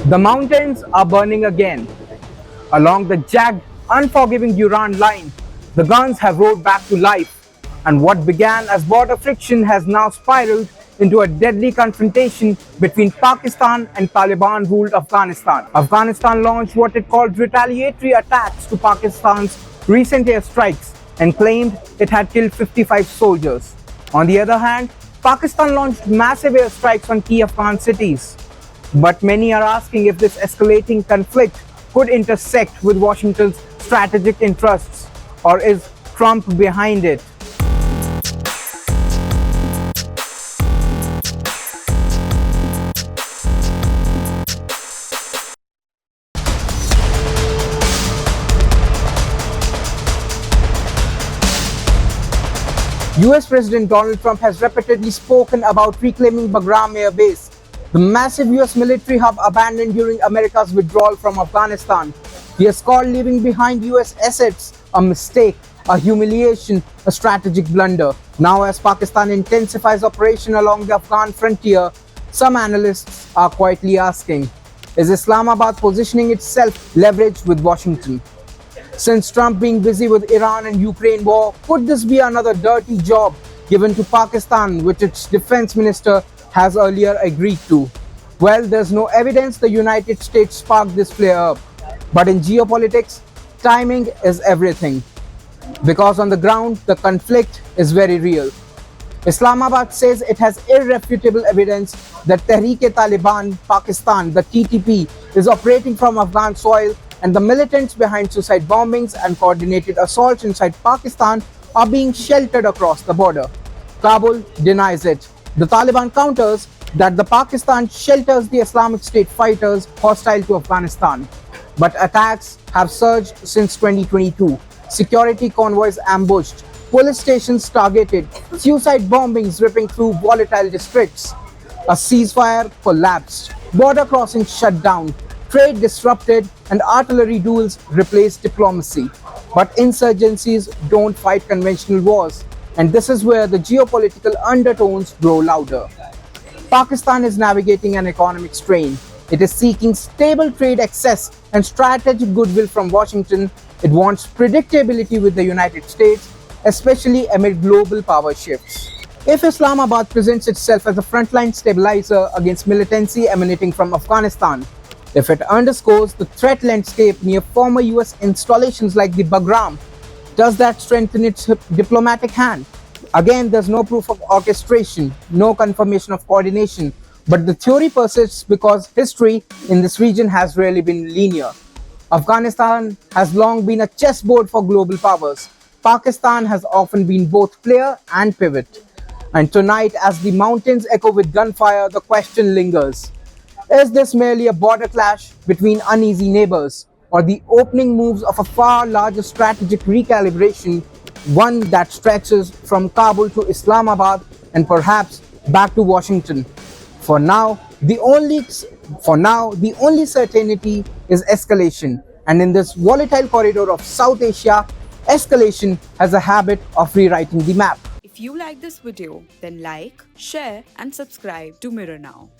The mountains are burning again. Along the jagged, unforgiving Durand Line, the guns have roared back to life, and what began as border friction has now spiraled into a deadly confrontation between Pakistan and Taliban-ruled Afghanistan. Afghanistan launched what it called retaliatory attacks to Pakistan's recent airstrikes and claimed it had killed 55 soldiers. On the other hand, Pakistan launched massive airstrikes on key Afghan cities. But many are asking if this escalating conflict could intersect with Washington's strategic interests, or is Trump behind it? US President Donald Trump has repeatedly spoken about reclaiming Bagram Air Base, the massive US military hub abandoned during America's withdrawal from Afghanistan. He has called leaving behind US assets a mistake, a humiliation, a strategic blunder. Now, as Pakistan intensifies operation along the Afghan frontier, some analysts are quietly asking, is Islamabad positioning itself leveraged with Washington? Since Trump being busy with Iran and Ukraine war, could this be another dirty job given to Pakistan, which its defense minister has earlier agreed to? Well, there's no evidence the United States sparked this flare up. But in geopolitics, timing is everything. Because on the ground, the conflict is very real. Islamabad says it has irrefutable evidence that Tehreek-e-Taliban Pakistan, the TTP, is operating from Afghan soil, and the militants behind suicide bombings and coordinated assaults inside Pakistan are being sheltered across the border. Kabul denies it. The Taliban counters that the Pakistan shelters the Islamic State fighters hostile to Afghanistan. But attacks have surged since 2022. Security convoys ambushed, police stations targeted, suicide bombings ripping through volatile districts. A ceasefire collapsed, border crossings shut down, trade disrupted, and artillery duels replaced diplomacy. But insurgencies don't fight conventional wars, and this is where the geopolitical undertones grow louder. Pakistan is navigating an economic strain. It is seeking stable trade access and strategic goodwill from Washington. It wants predictability with the United States, especially amid global power shifts. If Islamabad presents itself as a frontline stabilizer against militancy emanating from Afghanistan, if it underscores the threat landscape near former US installations like the Bagram, does that strengthen its diplomatic hand? Again, there's no proof of orchestration, no confirmation of coordination, but the theory persists because history in this region has rarely been linear. Afghanistan has long been a chessboard for global powers. Pakistan has often been both player and pivot. And tonight, as the mountains echo with gunfire, the question lingers. Is this merely a border clash between uneasy neighbors, or the opening moves of a far larger strategic recalibration, one that stretches from Kabul to Islamabad and perhaps back to Washington? For now, the only certainty is escalation, and in this volatile corridor of South Asia, escalation has a habit of rewriting the map. If you like this video, then like, share and subscribe to Mirror Now.